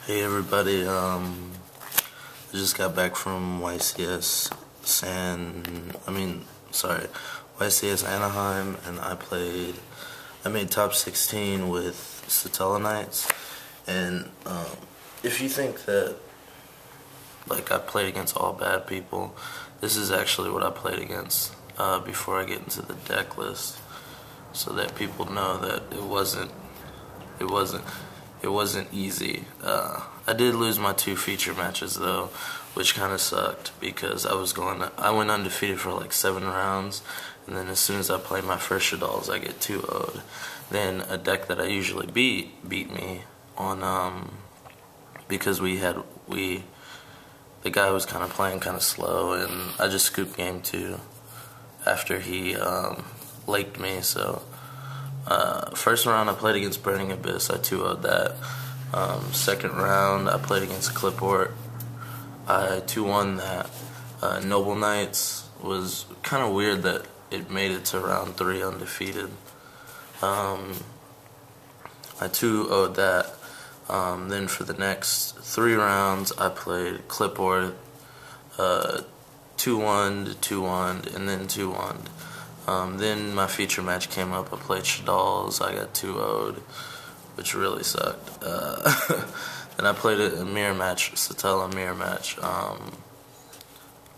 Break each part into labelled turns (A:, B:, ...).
A: Hey everybody, I just got back from YCS YCS Anaheim, and I made top 16 with Satellarknights. And if you think that like I played against all bad people, this is actually what I played against before I get into the deck list, so that people know that it wasn't easy. I did lose my 2 feature matches though, which kind of sucked because I went undefeated for like 7 rounds, and then as soon as I play my first Shaddolls, I get 2-0'd. Then a deck that I usually beat me on because the guy was kind of playing kind of slow, and I just scooped game 2 after he laked me. So first round I played against Burning Abyss, I 2-0'd that. Second round I played against Clipboard, I 2-1 that. Noble Knights was kind of weird that it made it to round 3 undefeated. I 2-0'd that. Then for the next 3 rounds I played Clipboard, 2-1 to 2-1, and then 2-1. Then my feature match came up. I played Shaddolls. I got 2-0'd, which really sucked. Then I played a mirror match, Satella mirror match. I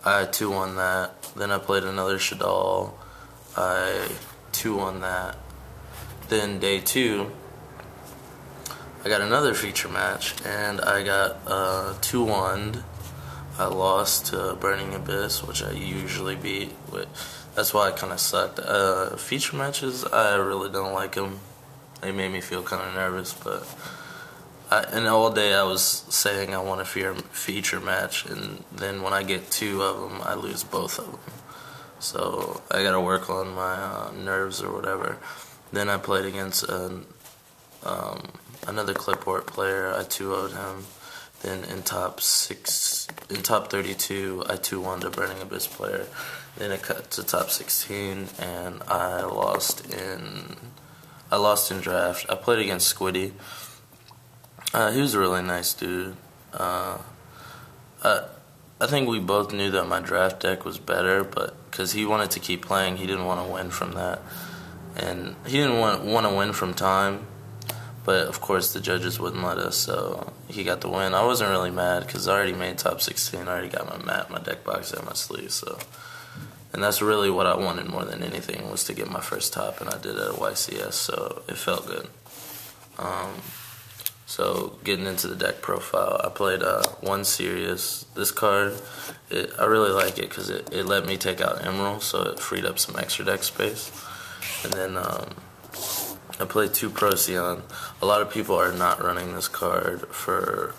A: 2-1 that. Then I played another Shaddol. I 2-1 that. Then day 2, I got another feature match, and I got 2-1'd. I lost to Burning Abyss, which I usually beat. That's why I kind of sucked. Feature matches, I really don't like them. They made me feel kind of nervous, but and all day I was saying I want a feature match, and then when I get 2 of them, I lose both of them. So I gotta work on my nerves or whatever. Then I played against another Clipboard player. I 2-0'd him. Then in top 32, I 2-1'd a Burning Abyss player. Then it cut to top 16, and I lost in draft. I played against Squiddy. He was a really nice dude. I think we both knew that my draft deck was better, but because he wanted to keep playing, he didn't want to win from that, and he didn't want to win from time. But of course the judges wouldn't let us, so he got the win. I wasn't really mad because I already made top 16. I already got my deck box at my sleeve. So, and that's really what I wanted more than anything, was to get my first top, and I did it at YCS, so it felt good. So getting into the deck profile, I played one Sirius. This card, I really like it because it let me take out Emerald, so it freed up some extra deck space. And then I played 2 Procyon. A lot of people are not running this card for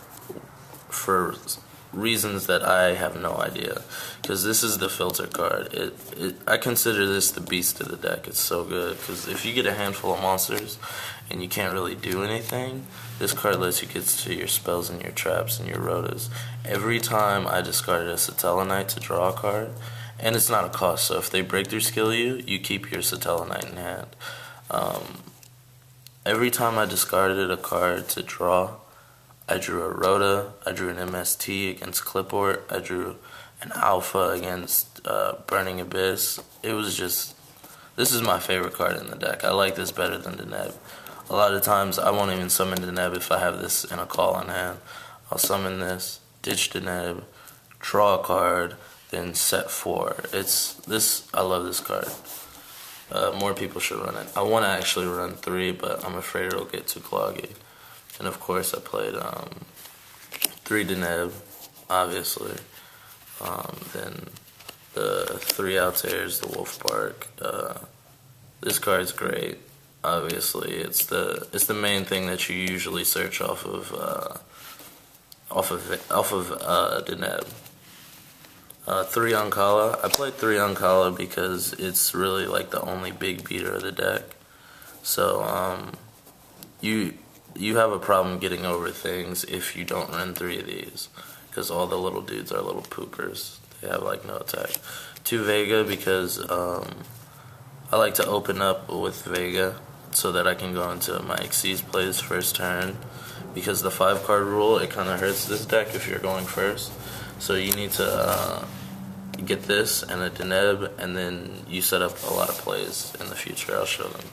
A: reasons that I have no idea, because this is the filter card. I consider this the beast of the deck. It's so good because if you get a handful of monsters and you can't really do anything, this card lets you get to your spells and your traps and your rotas. Every time I discarded a Satellarknight to draw a card, and it's not a cost, so if they breakthrough skill you, you keep your Satellarknight in hand. Every time I discarded a card to draw, I drew a Rota, I drew an MST against Clipboard, I drew an Alpha against Burning Abyss. It was just, this is my favorite card in the deck. I like this better than Deneb. A lot of times I won't even summon Deneb if I have this in a call in hand. I'll summon this, ditch Deneb, draw a card, then set 4. I love this card. More people should run it. I want to actually run 3, but I'm afraid it'll get too cloggy. And of course I played 3 Deneb, obviously. Then the 3 Altairs, the Wolf Bark. This card's great. Obviously, it's the main thing that you usually search off of Deneb. 3 Unukalhai. I played 3 Unukalhai because it's really like the only big beater of the deck. So you have a problem getting over things if you don't run 3 of these, because all the little dudes are little poopers. They have like no attack. 2 Vega because I like to open up with Vega so that I can go into my Xyz plays first turn, because the 5-card rule, it kind of hurts this deck if you're going first. So you need to get this and a Deneb, and then you set up a lot of plays in the future. I'll show them.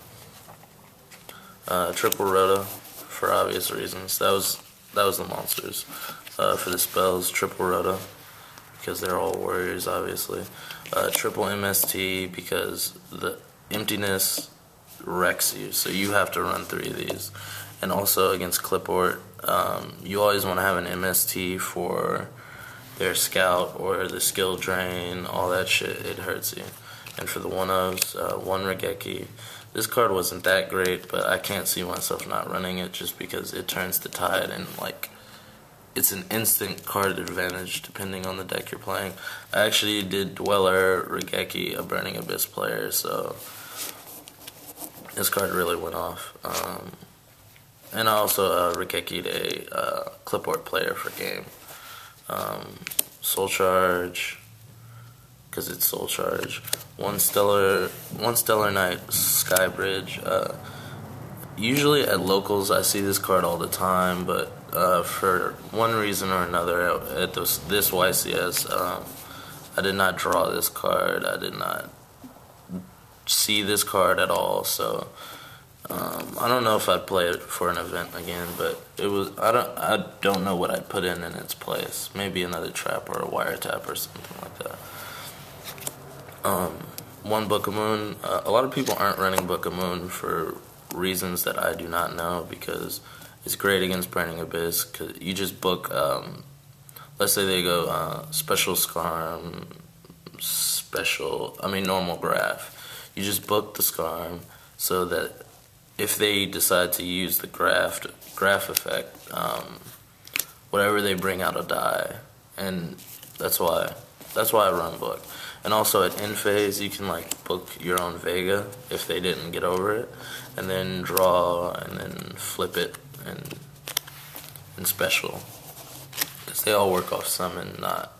A: Triple Rota, for obvious reasons. That was the monsters. For the spells, Triple Rota, because they're all warriors, obviously. Triple MST, because the emptiness wrecks you, so you have to run 3 of these. And also against Clipboard, you always want to have an MST for their scout or the skill drain, all that shit. It hurts you. And for the 1-ofs, 1 Raigeki. This card wasn't that great, but I can't see myself not running it just because it turns the tide, and like it's an instant card advantage depending on the deck you're playing. I actually did Dweller, Raigeki, a Burning Abyss player, so this card really went off. And I also Raigeki'd a Clipboard player for game. Soul Charge, because it's Soul Charge. One Stellarknight Skybridge. Usually at locals I see this card all the time, but for one reason or another at this YCS, I did not draw this card. I did not see this card at all, so I don't know if I'd play it for an event again, but it was I don't know what I'd put in its place. Maybe another trap or a wiretap or something like that. One Book of Moon. A lot of people aren't running Book of Moon for reasons that I do not know, because it's great against Burning Abyss, because you just book, let's say they go Special Scarm, normal Graph. You just book the Scarm so that if they decide to use the graph effect, whatever they bring out will die, and that's why I run book. And also at end phase, you can like book your own Vega if they didn't get over it, and then draw and then flip it and special, because they all work off summon, not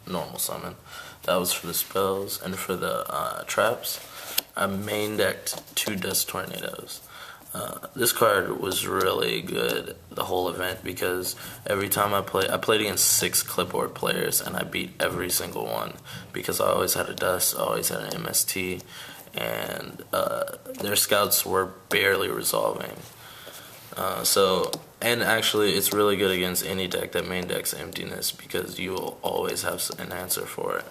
A: normal summon. That was for the spells. And for the traps, I main decked 2 Dust Tornadoes. This card was really good the whole event, because every time I played against 6 Clipboard players, and I beat every single one, because I always had a Dust, I always had an MST, and their scouts were barely resolving. And actually it's really good against any deck that main decks emptiness, because you will always have an answer for it.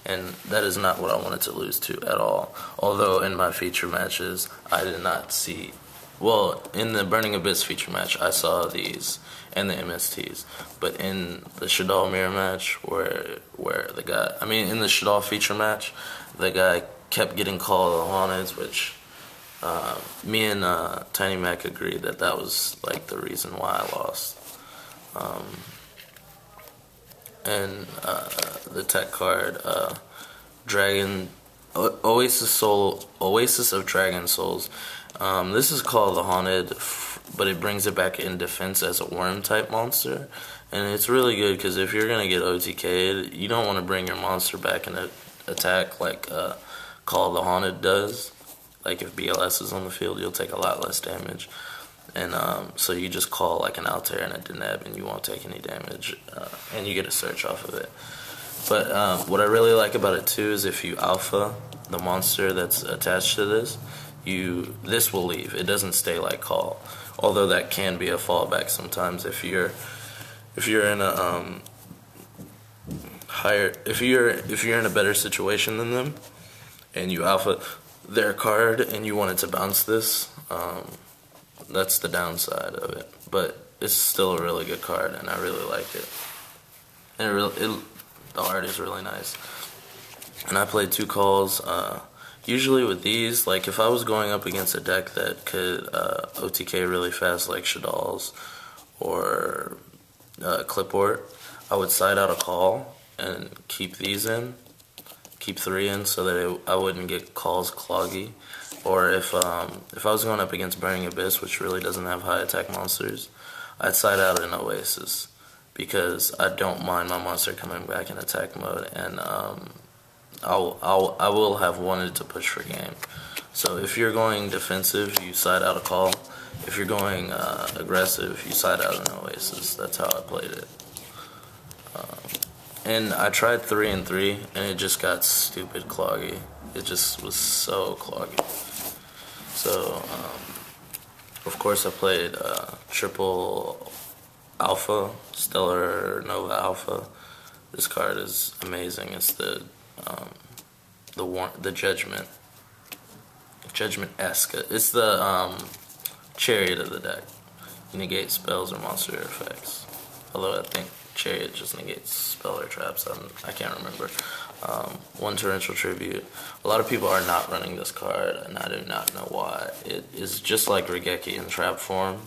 A: And that is not what I wanted to lose to at all. Although in my feature matches, I did not see... Well, in the Burning Abyss feature match, I saw these and the MSTs. But in the Shadal mirror match, where the guy... in the Shadal feature match, the guy kept getting called the Haunted, which... me and Tiny Mac agreed that was like the reason why I lost. And the tech card, Oasis of Dragon Souls. This is called the Haunted, but it brings it back in defense as a worm type monster, and it's really good because if you're gonna get OTK'd, you don't want to bring your monster back in attack like Call of the Haunted does. Like if BLS is on the field, you'll take a lot less damage. And so you just call like an Altair and a Deneb, and you won't take any damage, and you get a search off of it. But what I really like about it too is if you alpha the monster that's attached to this, this will leave. It doesn't stay like call. Although that can be a fallback sometimes if you're in a if you're in a better situation than them, and you alpha their card and you wanted to bounce this, that's the downside of it. But it's still a really good card, and I really like it. And the art is really nice. And I played 2 calls. Usually with these, like if I was going up against a deck that could OTK really fast, like Shadal's or Clipboard, I would side out a call and keep these in. Keep 3 in so that I wouldn't get calls cloggy. Or if I was going up against Burning Abyss, which really doesn't have high attack monsters, I'd side out an Oasis, because I don't mind my monster coming back in attack mode, and I will have wanted to push for game. So if you're going defensive, you side out a call. If you're going aggressive, you side out an Oasis. That's how I played it. And I tried 3 and 3, and it just got stupid cloggy. It just was so cloggy. So, of course, I played triple Alpha, Stellarnova Alpha. This card is amazing. It's the Judgment-esque. It's the Chariot of the deck. You negate spells or monster effects. Although I think Chariot just negates spell or traps. I can't remember. 1 Torrential Tribute. A lot of people are not running this card, and I do not know why. It is just like Raigeki in trap form,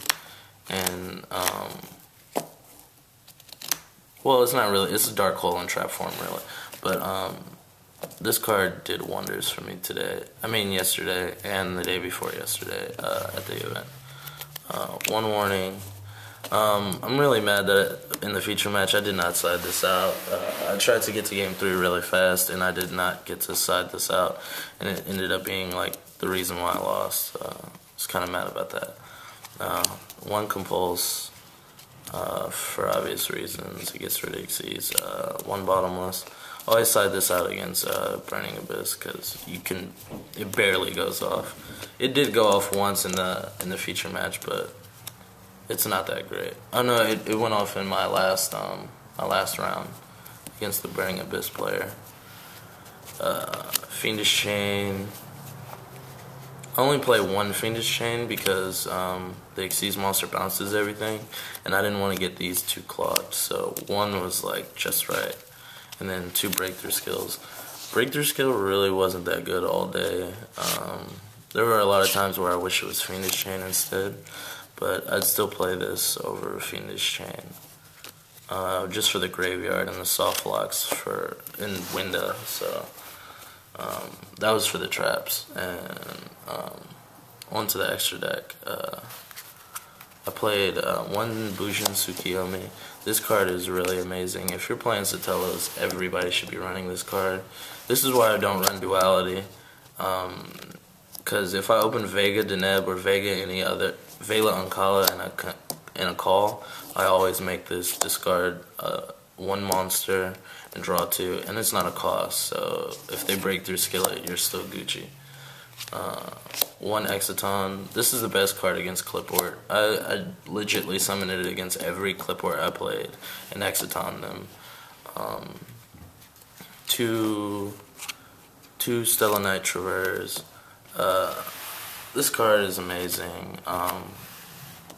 A: and well, it's not really. It's a Dark Hole in trap form, really. But this card did wonders for me today. I mean, yesterday and the day before yesterday at the event. 1 warning. I'm really mad that in the feature match I did not side this out. I tried to get to game 3 really fast, and I did not get to side this out, and it ended up being like the reason why I lost. I was kind of mad about that. 1 Compulse, for obvious reasons. It gets rid of Xyz. 1 Bottomless. I always side this out against Burning Abyss because it barely goes off. It did go off once in the feature match, but it's not that great. Oh no, it went off in my last round against the Burning Abyss player. Fiendish Chain. I only play 1 Fiendish Chain because the Xyz monster bounces everything, and I didn't want to get these too clogged. So 1 was like just right, and then 2 breakthrough skills. Breakthrough skill really wasn't that good all day. There were a lot of times where I wish it was Fiendish Chain instead. But I'd still play this over Fiendish Chain, just for the graveyard and the soft locks in window. So that was for the traps. And onto the extra deck. I played 1 Bujintei Tsukuyomi. This card is really amazing. If you're playing Satellos, everybody should be running this card. This is why I don't run Duality. Because if I open Vega Deneb or Vega any other Vela Unkala and a call, I always make this discard 1 monster and draw 2, and it's not a cost, so if they break through Skillet, you're still Gucci. 1 Exiton. This is the best card against Clipboard. I legitly summoned it against every Clipboard I played and Exiton them. 2 Stellarknight Triverrs. This card is amazing.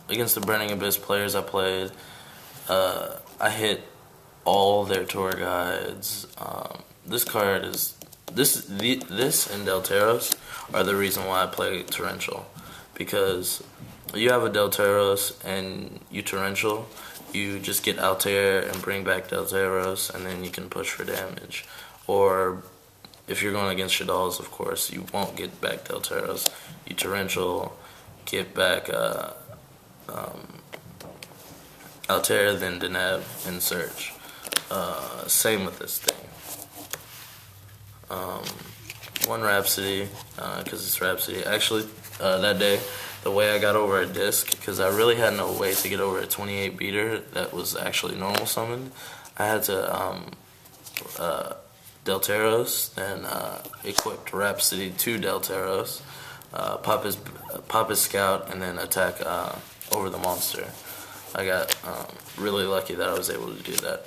A: Against the Burning Abyss players I played, I hit all their tour guides. This card is this and Delteros are the reason why I play Torrential, because you have a Delteros and you Torrential, you just get Altair and bring back Delteros, and then you can push for damage. Or if you're going against Shadalls, of course, you won't get back Delteros. You Torrential, get back Altair, then Deneb, and search. Same with this thing. 1 Rhapsody, because it's Rhapsody. Actually, that day, the way I got over a disc, because I really had no way to get over a 28 beater that was actually normal summoned, I had to Delteros, then equipped Rhapsody to Delteros, pop his scout, and then attack over the monster. I got really lucky that I was able to do that.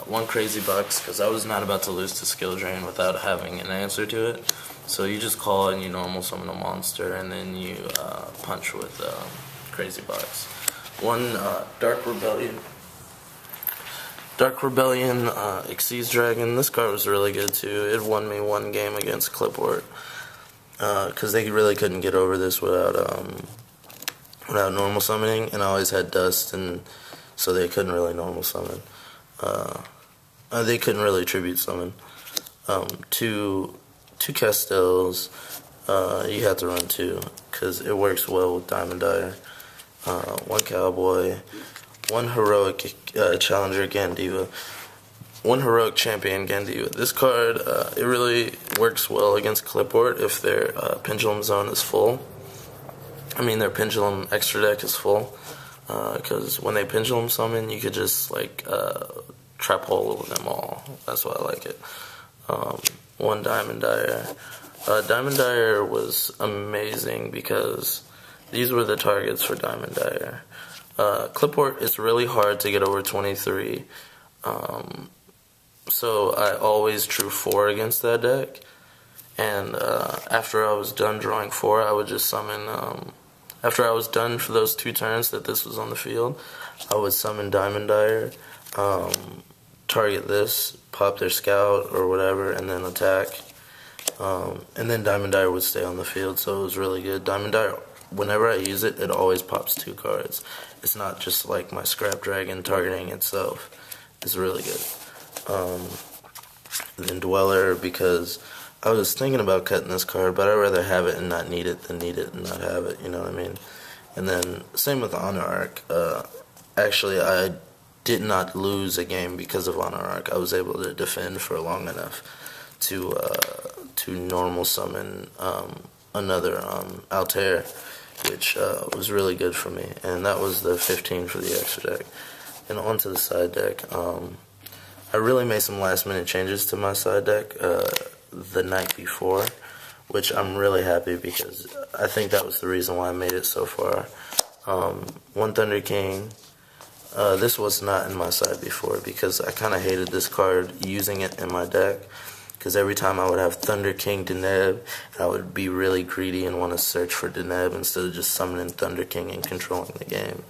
A: 1 Crazy Bucks, because I was not about to lose to Skill Drain without having an answer to it. So you just call and you normal summon a monster, and then you punch with Crazy Bucks. 1 Dark Rebellion. Xyz Dragon. This card was really good too. It won me 1 game against Clipboard, because they really couldn't get over this without normal summoning, and I always had Dust, and so they couldn't really normal summon. They couldn't really tribute summon. 2 Castels. You have to run 2 because it works well with Diamond Dyer. 1 Cowboy. 1 Heroic Challenger Gandiva. One Heroic Champion Gandiva. This card, it really works well against Clipboard if their Pendulum Zone is full. I mean, their Pendulum extra deck is full. Because when they Pendulum Summon, you could just, like, trap hole them all. That's why I like it. One Diamond Dyer. Diamond Dyer was amazing because these were the targets for Diamond Dyer. Clipboard is really hard to get over 23. So I always drew 4 against that deck. And after I was done drawing 4, I would just summon... after I was done for those 2 turns that this was on the field, I would summon Diamond Dyer, target this, pop their Scout or whatever, and then attack. And then Diamond Dyer would stay on the field, so it was really good. Diamond Dyer, whenever I use it, it always pops 2 cards. It's not just like my Scrap Dragon targeting itself. It's really good. Then Dweller, because I was thinking about cutting this card, but I'd rather have it and not need it than need it and not have it, you know what I mean? And then, same with Honor Arc. Actually, I did not lose a game because of Honor Arc. I was able to defend for long enough to normal summon another Altair, which was really good for me. And that was the 15 for the extra deck. And onto the side deck. I really made some last minute changes to my side deck the night before, which I'm really happy because I think that was the reason why I made it so far. One Thunder King. This was not in my side before because I kind of hated this card using it in my deck. Because every time I would have Thunder King Deneb, I would be really greedy and want to search for Deneb instead of just summoning Thunder King and controlling the game.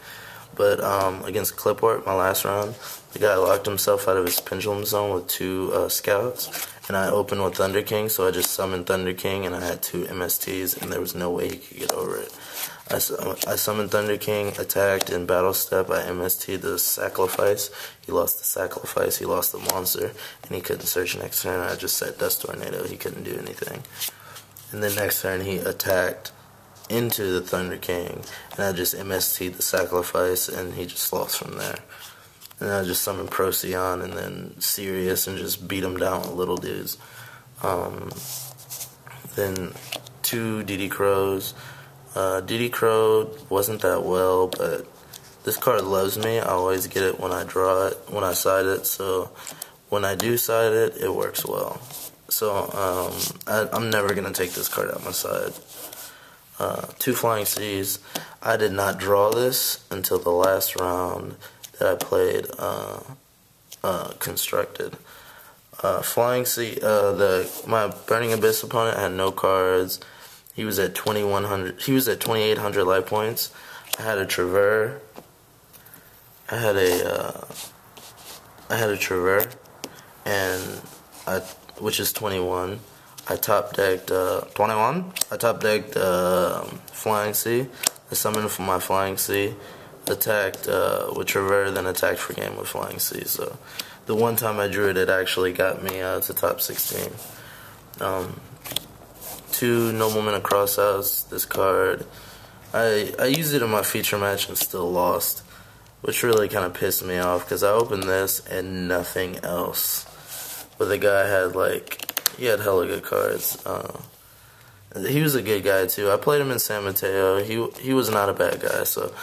A: But against Clipboard, my last round, the guy locked himself out of his Pendulum Zone with 2 Scouts, and I opened with Thunder King, so I just summoned Thunder King, and I had 2 MSTs, and there was no way he could get over it. I summoned Thunder King, attacked, in Battle Step, I MST'd the Sacrifice. He lost the Sacrifice, he lost the Monster, and he couldn't search next turn. I just set Dust Tornado, he couldn't do anything. And then next turn, he attacked into the Thunder King, and I just MST'd the Sacrifice, and he just lost from there. And I just summoned Procyon and then Sirius and just beat him down with little dudes. Then 2 DD Crows. DD Crow wasn't that well, but this card loves me. I always get it when I draw it, when I side it, so when I do side it, it works well. So I'm never going to take this card out my side. 2 Flying Seas. I did not draw this until the last round that I played Constructed. Flying Sea, my Burning Abyss opponent had no cards. He was at 2100. He was at 2800 life points. I had a Triverr. I had a Triverr, and which is 21. I top decked 21. I top decked Flying Sea. I summoned for my Flying Sea. Attacked with Triverr, then attacked for game with Flying Sea. So the one time I drew it, it actually got me to top 16. 2 Noblemen of Crosshouse. This card, I used it in my feature match and still lost, which really kind of pissed me off because I opened this and nothing else. But the guy had he had hella good cards. He was a good guy too. I played him in San Mateo. He was not a bad guy, so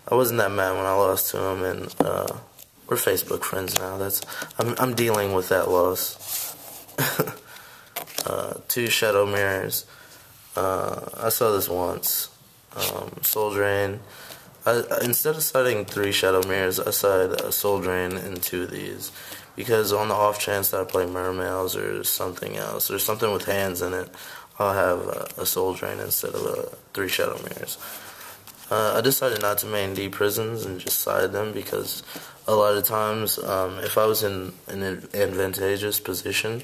A: I wasn't that mad when I lost to him. And we're Facebook friends now. I'm dealing with that loss. 2 Shadow Mirrors. I saw this once. Soul Drain. Instead of siding 3 Shadow Mirrors, I sided a Soul Drain in 2 of these. Because on the off chance that I play Mermails or something else, or something with hands in it, I'll have a Soul Drain instead of 3 Shadow Mirrors. I decided not to main D Prisons and just side them because a lot of times, if I was in an advantageous position,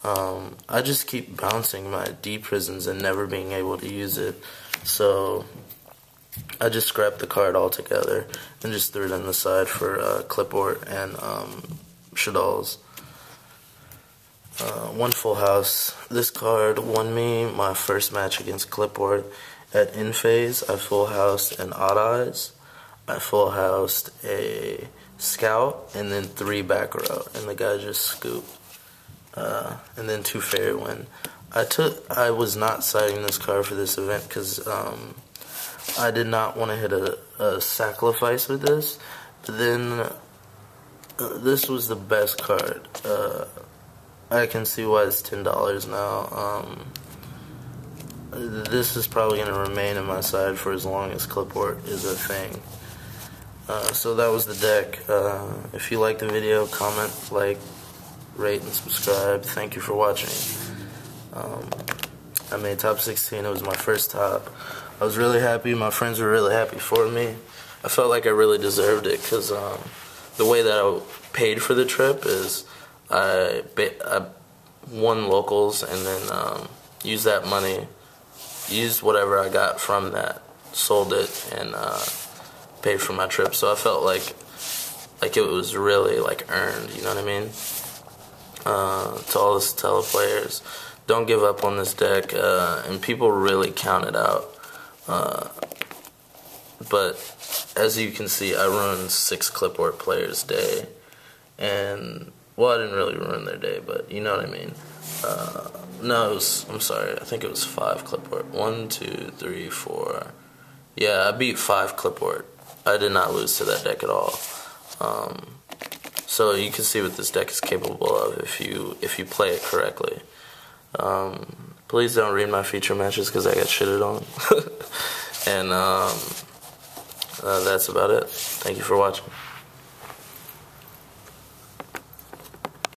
A: I just keep bouncing my D Prisons and never being able to use it. So I just scrapped the card altogether and just threw it on the side for Clipboard and Shadal's. 1 Full House. This card won me my first match against Clipboard. At in phase, I full housed an Odd Eyes. I full housed a Scout, and then 3 back row, and the guy just scooped. And then 2 Fairy Wind. I was not citing this card for this event because I did not want to hit a sacrifice with this, but then this was the best card. I can see why it's $10 now. This is probably going to remain in my side for as long as clipboard is a thing. So that was the deck. If you liked the video, comment, like, rate, and subscribe. Thank you for watching. I made top 16. It was my first top. I was really happy. My friends were really happy for me. I felt like I really deserved it because the way that I paid for the trip is I won locals and then used that money, used whatever I got from that, sold it, and paid for my trip. So I felt like it was really like earned. You know what I mean? To all the Stellar players, don't give up on this deck. And people really count it out. But as you can see, I ruined 6 clipboard players' day, and well, I didn't really ruin their day, but you know what I mean. No, I'm sorry. I think it was 5 clipboard. 1, 2, 3, 4. Yeah, I beat 5 clipboard. I did not lose to that deck at all. So you can see what this deck is capable of if you play it correctly. Please don't read my feature matches because I got shitted on. And that's about it. Thank you for watching.